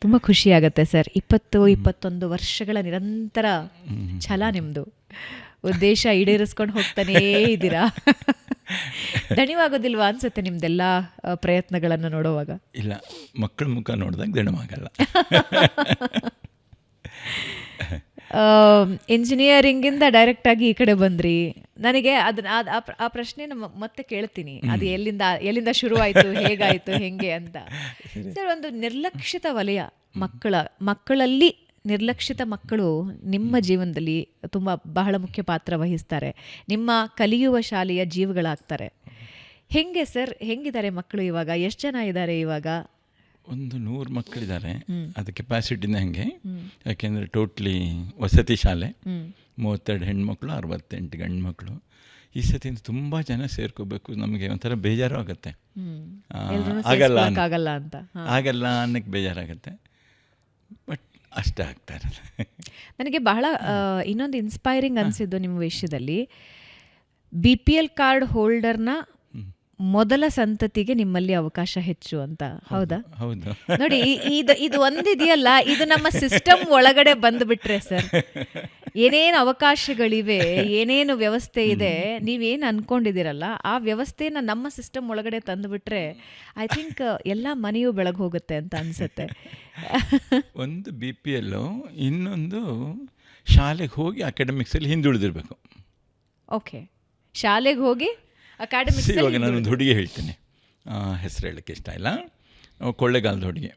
ತುಂಬ ಖುಷಿಯಾಗತ್ತೆ ಸರ್. 21 ವರ್ಷಗಳ ನಿರಂತರ ಛಲ ನಿಮ್ಮದು. ಉದ್ದೇಶ ಈಡೇರಿಸ್ಕೊಂಡು ಹೋಗ್ತಾನೇ ಇದ್ದೀರಾ. ದಣಿವಾಗೋದಿಲ್ವಾ ಅನ್ಸುತ್ತೆ ನಿಮ್ದೆಲ್ಲ ಪ್ರಯತ್ನಗಳನ್ನು ನೋಡುವಾಗ? ಇಲ್ಲ, ಮಕ್ಕಳ ಮುಖ ನೋಡಿದಾಗ ದಣವಾಗಲ್ಲ. ಇಂಜಿನಿಯರಿಂಗಿಂದ ಡೈರೆಕ್ಟಾಗಿ ಈ ಕಡೆ ಬಂದ್ರಿ. ನನಗೆ ಆ ಪ್ರಶ್ನೆನ ಮತ್ತೆ ಕೇಳ್ತೀನಿ, ಅದು ಎಲ್ಲಿಂದ ಶುರುವಾಯಿತು, ಹೇಗಾಯಿತು, ಹೆಂಗೆ ಅಂತ. ಸರ್, ಒಂದು ನಿರ್ಲಕ್ಷಿತ ವಲಯ ಮಕ್ಕಳಲ್ಲಿ ನಿರ್ಲಕ್ಷಿತ ಮಕ್ಕಳು ನಿಮ್ಮ ಜೀವನದಲ್ಲಿ ಬಹಳ ಮುಖ್ಯ ಪಾತ್ರ ವಹಿಸ್ತಾರೆ. ನಿಮ್ಮ ಕಲಿಯುವ ಶಾಲೆಯ ಜೀವಗಳಾಗ್ತಾರೆ. ಹೆಂಗೆ ಸರ್, ಹೆಂಗಿದ್ದಾರೆ ಮಕ್ಕಳು ಇವಾಗ? ಎಷ್ಟು ಜನ ಇದ್ದಾರೆ ಇವಾಗ? ಒಂದು 100 ಮಕ್ಕಳಿದ್ದಾರೆ. ಅದು ಕೆಪಾಸಿಟಿನ ಹಾಗೆ. ಯಾಕೆಂದರೆ ಟೋಟ್ಲಿ ವಸತಿ ಶಾಲೆ, 32 ಹೆಣ್ಮಕ್ಳು, 68 ಗಂಡು ಮಕ್ಕಳು. ಈ ಸತಿಯಿಂದ ತುಂಬ ಜನ ಸೇರ್ಕೋಬೇಕು. ನಮಗೆ ಒಂಥರ ಬೇಜಾರು ಆಗುತ್ತೆ. ಆಗಲ್ಲ ಅನ್ನಕ್ಕೆ ಬೇಜಾರಾಗುತ್ತೆ. ಬಟ್ ಅಷ್ಟೇ ಆಗ್ತಾ ಇರೋದು. ನನಗೆ ಬಹಳ ಇನ್ನೊಂದು ಇನ್ಸ್ಪೈರಿಂಗ್ ಅನಿಸಿದ್ದು ನಿಮ್ಮ ವಿಷಯದಲ್ಲಿ, BPL ಕಾರ್ಡ್ ಹೋಲ್ಡರ್ನ ಮೊದಲ ಸಂತತಿಗೆ ನಿಮ್ಮಲ್ಲಿ ಅವಕಾಶ ಹೆಚ್ಚು ಅಂತ. ಹೌದಾ? ಹೌದು. ನೋಡಿ, ಇದು ಒಂದಿದೆಯಲ್ಲ, ಇದು ನಮ್ಮ ಸಿಸ್ಟಮ್ ಒಳಗಡೆ ಬಂದುಬಿಟ್ರೆ ಸರ್, ಏನೇನು ಅವಕಾಶಗಳಿವೆ, ಏನೇನು ವ್ಯವಸ್ಥೆ ಇದೆ, ನೀವೇನು ಅಂದ್ಕೊಂಡಿದ್ದೀರಲ್ಲ ಆ ವ್ಯವಸ್ಥೆನ ನಮ್ಮ ಸಿಸ್ಟಮ್ ಒಳಗಡೆ ತಂದುಬಿಟ್ರೆ ಐ ಥಿಂಕ್ ಎಲ್ಲ ಮನೆಯೂ ಬೆಳಗ್ಗೆ ಹೋಗುತ್ತೆ ಅಂತ ಅನಿಸುತ್ತೆ. ಒಂದು BPL, ಇನ್ನೊಂದು ಶಾಲೆಗೆ ಹೋಗಿ ಅಕಾಡೆಮಿಕ್ಸಲ್ಲಿ ಹಿಂದುಳಿದಿರಬೇಕು. ಓಕೆ, ಶಾಲೆಗೆ ಹೋಗಿ ಅಕಾಡೆಮಿಕ್ಸ್. ಇವಾಗ ನಾನೊಂದು ಹುಡುಗಿ ಹೇಳ್ತೀನಿ, ಹೆಸರು ಹೇಳೋಕ್ಕೆ ಇಷ್ಟ ಇಲ್ಲ. ಕೊಳ್ಳೆಗಾಲದ ಹುಡುಗಿ,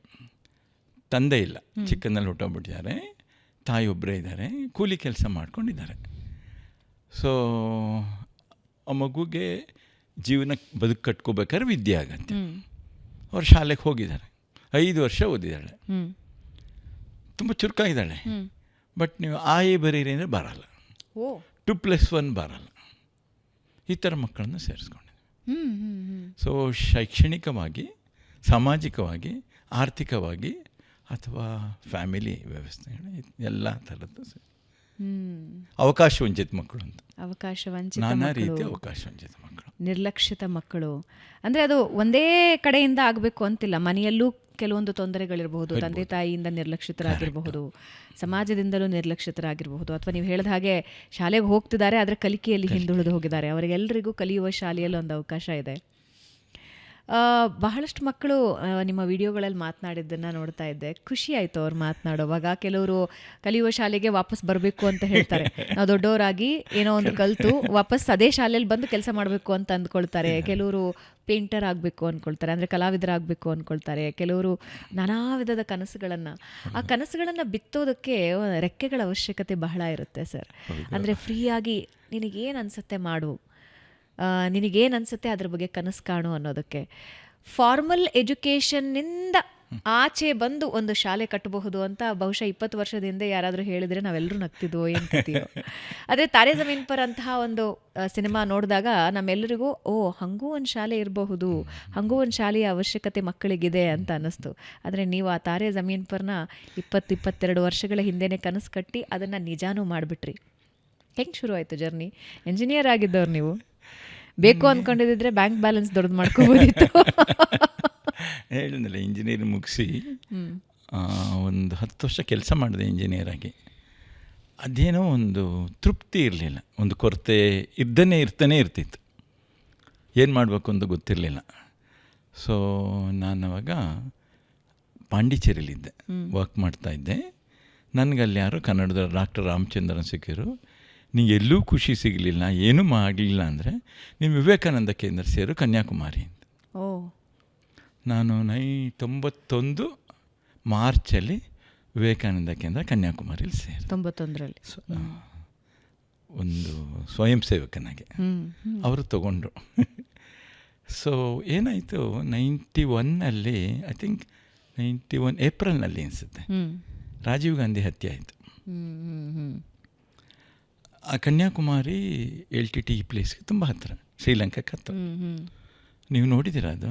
ತಂದೆ ಇಲ್ಲ, ಚಿಕ್ಕಂದಲ್ಲಿ ಹೊಟ್ಟೋಗ್ಬಿಟ್ಟಿದ್ದಾರೆ, ತಾಯಿ ಒಬ್ಬರೇ ಇದ್ದಾರೆ, ಕೂಲಿ ಕೆಲಸ ಮಾಡ್ಕೊಂಡಿದ್ದಾರೆ. ಸೊ ಆ ಮಗುಗೆ ಜೀವನ ಬದುಕು ಕಟ್ಕೋಬೇಕಾದ್ರೆ ವಿದ್ಯೆ ಆಗತ್ತೆ. ಅವ್ರು ಶಾಲೆಗೆ ಹೋಗಿದ್ದಾರೆ, 5 ವರ್ಷ ಓದಿದ್ದಾಳೆ, ತುಂಬ ಚುರುಕಾಗಿದ್ದಾಳೆ. ಬಟ್ ನೀವು ಬರೀರಿ ಅಂದರೆ ಬರಲ್ಲ, 2+1 ಬರಲ್ಲ. ಈ ಥರ ಮಕ್ಕಳನ್ನು ಸೇರಿಸ್ಕೊಂಡಿದ್ದೀವಿ. ಸೊ ಶೈಕ್ಷಣಿಕವಾಗಿ, ಸಾಮಾಜಿಕವಾಗಿ, ಆರ್ಥಿಕವಾಗಿ ಅಥವಾ ಫ್ಯಾಮಿಲಿ ವ್ಯವಸ್ಥೆಗಳು ಎಲ್ಲ ಥರದ್ದು ಅವಕಾಶ ವಂಚಿತ ಮಕ್ಕಳು ಅಂತ. ನಾನಾ ರೀತಿ ಅವಕಾಶ ವಂಚಿತ ಮಕ್ಕಳು, ನಿರ್ಲಕ್ಷಿತ ಮಕ್ಕಳು ಅಂದರೆ ಅದು ಒಂದೇ ಕಡೆಯಿಂದ ಆಗಬೇಕು ಅಂತಿಲ್ಲ. ಮನೆಯಲ್ಲೂ ಕೆಲವೊಂದು ತೊಂದರೆಗಳಿರಬಹುದು, ತಂದೆ ತಾಯಿಯಿಂದ ನಿರ್ಲಕ್ಷಿತರಾಗಿರಬಹುದು, ಸಮಾಜದಿಂದಲೂ ನಿರ್ಲಕ್ಷಿತರಾಗಿರಬಹುದು, ಅಥವಾ ನೀವು ಹೇಳಿದ ಹಾಗೆ ಶಾಲೆಗೆ ಹೋಗ್ತಿದ್ದಾರೆ ಆದರೆ ಕಲಿಕೆಯಲ್ಲಿ ಹಿಂದುಳಿದು ಹೋಗಿದ್ದಾರೆ. ಅವರಿಗೆಲ್ಲರಿಗೂ ಕಲಿಯುವ ಶಾಲೆಯಲ್ಲಿ ಒಂದು ಅವಕಾಶ ಇದೆ. ಬಹಳಷ್ಟು ಮಕ್ಕಳು ನಿಮ್ಮ ವಿಡಿಯೋಗಳಲ್ಲಿ ಮಾತನಾಡಿದ್ದನ್ನು ನೋಡ್ತಾ ಇದ್ದೆ, ಖುಷಿ ಆಯಿತು ಅವ್ರು ಮಾತನಾಡುವಾಗ. ಕೆಲವರು ಕಲಿಯುವ ಶಾಲೆಗೆ ವಾಪಸ್ ಬರಬೇಕು ಅಂತ ಹೇಳ್ತಾರೆ. ನಾವು ದೊಡ್ಡವರಾಗಿ ಏನೋ ಒಂದು ಕಲಿತು ವಾಪಸ್ ಅದೇ ಶಾಲೆಯಲ್ಲಿ ಬಂದು ಕೆಲಸ ಮಾಡಬೇಕು ಅಂತ ಅಂದ್ಕೊಳ್ತಾರೆ. ಕೆಲವರು ಪೇಂಟರ್ ಆಗಬೇಕು ಅಂದ್ಕೊಳ್ತಾರೆ, ಅಂದರೆ ಕಲಾವಿದರಾಗಬೇಕು ಅಂದ್ಕೊಳ್ತಾರೆ. ಕೆಲವರು ನಾನಾ ವಿಧದ ಕನಸುಗಳನ್ನು, ಆ ಕನಸುಗಳನ್ನು ಬಿತ್ತೋದಕ್ಕೆ ರೆಕ್ಕೆಗಳ ಅವಶ್ಯಕತೆ ಬಹಳ ಇರುತ್ತೆ ಸರ್. ಅಂದರೆ ಫ್ರೀಯಾಗಿ ನಿನಗೇನು ಅನಿಸುತ್ತೆ ಮಾಡು, ನಿನಗೇನು ಅನಿಸುತ್ತೆ ಅದ್ರ ಬಗ್ಗೆ ಕನಸು ಕಾಣು ಅನ್ನೋದಕ್ಕೆ. ಫಾರ್ಮಲ್ ಎಜುಕೇಷನ್ನಿಂದ ಆಚೆ ಬಂದು ಒಂದು ಶಾಲೆ ಕಟ್ಟಬಹುದು ಅಂತ ಬಹುಶಃ 20 ವರ್ಷದ ಹಿಂದೆ ಯಾರಾದರೂ ಹೇಳಿದರೆ ನಾವೆಲ್ಲರೂ ನಗ್ತಿದ್ವೋ, ಏನು ಕತ್ತೀವೋ. ಆದರೆ ತಾರೇ ಜಮೀನ್ ಪರ್ ಅಂತಹ ಒಂದು ಸಿನಿಮಾ ನೋಡಿದಾಗ ನಮ್ಮೆಲ್ಲರಿಗೂ ಹಾಗೂ ಒಂದು ಶಾಲೆ ಇರಬಹುದು, ಹಾಗೂ ಒಂದು ಶಾಲೆಯ ಅವಶ್ಯಕತೆ ಮಕ್ಕಳಿಗಿದೆ ಅಂತ ಅನ್ನಿಸ್ತು. ಆದರೆ ನೀವು ಆ ತಾರೇ ಜಮೀನ್ ಪರ್ನ 20-22 ವರ್ಷಗಳ ಹಿಂದೆನೇ ಕನಸು ಕಟ್ಟಿ ಅದನ್ನು ನಿಜಾನೂ ಮಾಡಿಬಿಟ್ರಿ. ಹೆಂಗೆ ಶುರು ಆಯಿತು ಜರ್ನಿ? ಇಂಜಿನಿಯರ್ ಆಗಿದ್ದವ್ರು ನೀವು, ಬೇಕು ಅಂದ್ಕೊಂಡಿದ್ದರೆ ಬ್ಯಾಂಕ್ ಬ್ಯಾಲೆನ್ಸ್ ದೊಡ್ಡದು ಮಾಡ್ಕೋಬೋದಿತ್ತು. ಹೇಳಿದ್ನಲ್ಲ, ಇಂಜಿನಿಯರಿಂಗ್ ಮುಗಿಸಿ ಒಂದು 10 ವರ್ಷ ಕೆಲಸ ಮಾಡಿದೆ ಇಂಜಿನಿಯರ್ ಆಗಿ. ಅದೇನೋ ಒಂದು ತೃಪ್ತಿ ಇರಲಿಲ್ಲ, ಒಂದು ಕೊರತೆ ಇರ್ತಾನೆ ಇರ್ತಿತ್ತು. ಏನು ಮಾಡಬೇಕು ಅಂತ ಗೊತ್ತಿರಲಿಲ್ಲ. ಸೊ ನಾನು ಅವಾಗ ಪಾಂಡಿಚೇರಿಲಿದ್ದೆ, ವರ್ಕ್ ಮಾಡ್ತಾಯಿದ್ದೆ. ನನಗಲ್ಲಿ ಯಾರೋ ಕನ್ನಡದ ಡಾಕ್ಟರ್ ರಾಮಚಂದ್ರನ್ ಸಿಕ್ಕಿರು. ನೀವು ಎಲ್ಲೂ ಖುಷಿ ಸಿಗಲಿಲ್ಲ, ಏನೂ ಮಾಡಲಿಲ್ಲ ಅಂದರೆ ನೀವು ವಿವೇಕಾನಂದ ಕೇಂದ್ರ ಸೇರು ಕನ್ಯಾಕುಮಾರಿ ಅಂತ. ನಾನು 91 ಮಾರ್ಚಲ್ಲಿ ವಿವೇಕಾನಂದ ಕೇಂದ್ರ ಕನ್ಯಾಕುಮಾರಿಲಿ ಸೇರಿ 91ರಲ್ಲಿ ಒಂದು ಸ್ವಯಂ ಸೇವಕನಾಗೆ ಅವರು ತಗೊಂಡ್ರು. ಸೊ ಏನಾಯಿತು, 91ನಲ್ಲಿ ಐ ಥಿಂಕ್ 91 ಏಪ್ರಿಲ್ನಲ್ಲಿ ಅನಿಸುತ್ತೆ ರಾಜೀವ್ ಗಾಂಧಿ ಹತ್ಯೆ ಆಯಿತು. ಆ ಕನ್ಯಾಕುಮಾರಿ LTT ಪ್ಲೇಸ್ಗೆ ತುಂಬ ಹತ್ತಿರ, ಶ್ರೀಲಂಕಾಕ್ಕೆ ಹತ್ತಿರ. ನೀವು ನೋಡಿದ್ದೀರಾ ಅದು?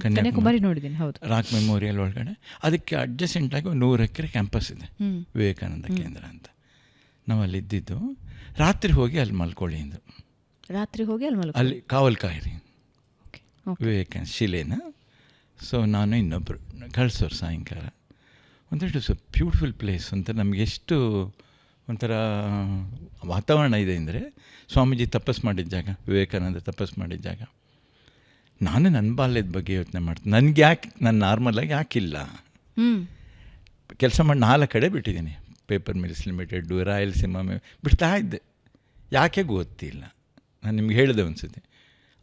ಕನ್ಯಾಕುಮಾರಿ ನೋಡಿದ್ದೀನಿ, ಹೌದು. ರಾಕ್ ಮೆಮೋರಿಯಲ್ ಒಳಗಡೆ ಅದಕ್ಕೆ ಅಡ್ಜಸೆಂಟಾಗಿ 100 ಎಕರೆ ಕ್ಯಾಂಪಸ್ ಇದೆ, ವಿವೇಕಾನಂದ ಕೇಂದ್ರ ಅಂತ. ನಾವು ಅಲ್ಲಿದ್ದು ರಾತ್ರಿ ಹೋಗಿ ಅಲ್ಲಿ ಮಲ್ಕೊಳ್ಳಿ ಅಂದರು. ರಾತ್ರಿ ಹೋಗಿ ಅಲ್ಲಿ ಕಾವಲ್ ಕಾಯಿರಿ ವಿವೇಕಾನಂದ ಶಿಲೆನ. ಸೊ ನಾನು ಇನ್ನೊಬ್ಬರು ಕಳಿಸೋರು ಸಾಯಂಕಾಲ ಅಂದರೆ it is a beautiful place ಅಂತ ನಮಗೆ ಎಷ್ಟು ಒಂಥರ ವಾತಾವರಣ ಇದೆ ಅಂದರೆ ಸ್ವಾಮೀಜಿ ತಪಸ್ಸು ಮಾಡಿದ ಜಾಗ, ವಿವೇಕಾನಂದ ತಪಸ್ಸು ಮಾಡಿದ ಜಾಗ. ನಾನು ನನ್ನ ಬಾಲ್ಯದ ಬಗ್ಗೆ ಯೋಚನೆ ಮಾಡ್ತೀನಿ, ನನಗೆ ಯಾಕೆ ನಾನು ನಾರ್ಮಲಾಗಿ ಯಾಕಿಲ್ಲ ಕೆಲಸ ಮಾಡಿ 4 ಕಡೆ ಬಿಟ್ಟಿದ್ದೀನಿ. ಪೇಪರ್ ಮಿಲ್ಸ್ ಲಿಮಿಟೆಡ್ಡು, ರಾಯಲಸೀಮಾ ಬಿಡ್ತಾ ಇದ್ದೆ. ಯಾಕೆ ಗೊತ್ತಿಲ್ಲ. ನಾನು ನಿಮ್ಗೆ ಹೇಳಿದೆ ಅನಿಸುತ್ತೆ,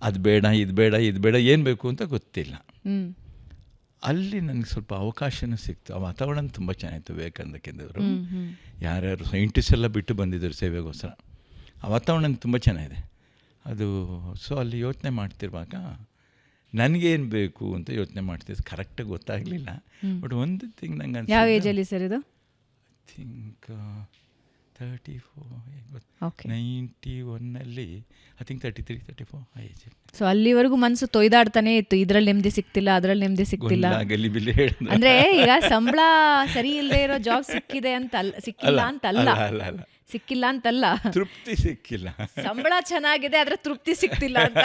ಅದು ಬೇಡ ಇದು ಬೇಡ ಇದು ಬೇಡ ಏನು ಬೇಕು ಅಂತ ಗೊತ್ತಿಲ್ಲ. ಅಲ್ಲಿ ನನಗೆ ಸ್ವಲ್ಪ ಅವಕಾಶನೂ ಸಿಕ್ತು. ಆ ವಾತಾವರಣ ತುಂಬ ಚೆನ್ನಾಗಿತ್ತು. ವಿವೇಕಾನಂದ ಕೇಂದ್ರವರು ಯಾರ್ಯಾರು ಸೈಂಟಿಸ್ಟ್ ಎಲ್ಲ ಬಿಟ್ಟು ಬಂದಿದ್ದರು ಸೇವೆಗೋಸ್ಕರ. ಆ ವಾತಾವರಣ ತುಂಬ ಚೆನ್ನಾಗಿದೆ ಅದು. ಸೊ ಅಲ್ಲಿ ಯೋಚನೆ ಮಾಡ್ತಿರುವಾಗ ನನಗೇನು ಬೇಕು ಅಂತ ಯೋಚನೆ ಮಾಡ್ತಿದ್ದು ಕರೆಕ್ಟಾಗಿ ಗೊತ್ತಾಗಲಿಲ್ಲ. ಬಟ್ ಒಂದು ಥಿಂಗ್ ನಂಗೆ ಯಾವ ಏಜಲ್ಲಿ ಸರ್ ಇದು? ಐ ಥಿಂಕ್ 34 91 ಐ ಥಿಂಕ್ 33-34 ಆ ಏಜ್. ಸೊ ಅಲ್ಲಿವರೆಗೂ ಮನಸ್ಸು ತೊಯ್ದಾಡ್ತಾನೆ ಇತ್ತು, ಇದ್ರಲ್ಲಿ ನೆಮ್ಮದಿ ಸಿಕ್ತಿಲ್ಲ, ಅದ್ರಲ್ಲಿ ನೆಮ್ಮದಿ ಸಿಕ್ತಿಲ್ಲ. ಅಂದ್ರೆ ಈಗ ಸಂಬಳ ಸರಿ ಇಲ್ಲದೆ ಇರೋ ಜಾಬ್ ಸಿಕ್ಕಿದೆ ಅಂತ ಸಿಕ್ಕಿಲ್ಲ ಅಂತಲ್ಲ, ತೃಪ್ತಿ ಸಿಕ್ಕಿಲ್ಲ. ಸಂಬಳ ಚೆನ್ನಾಗಿದೆ ಆದ್ರೆ ತೃಪ್ತಿ ಸಿಕ್ತಿಲ್ಲ ಅಂತ.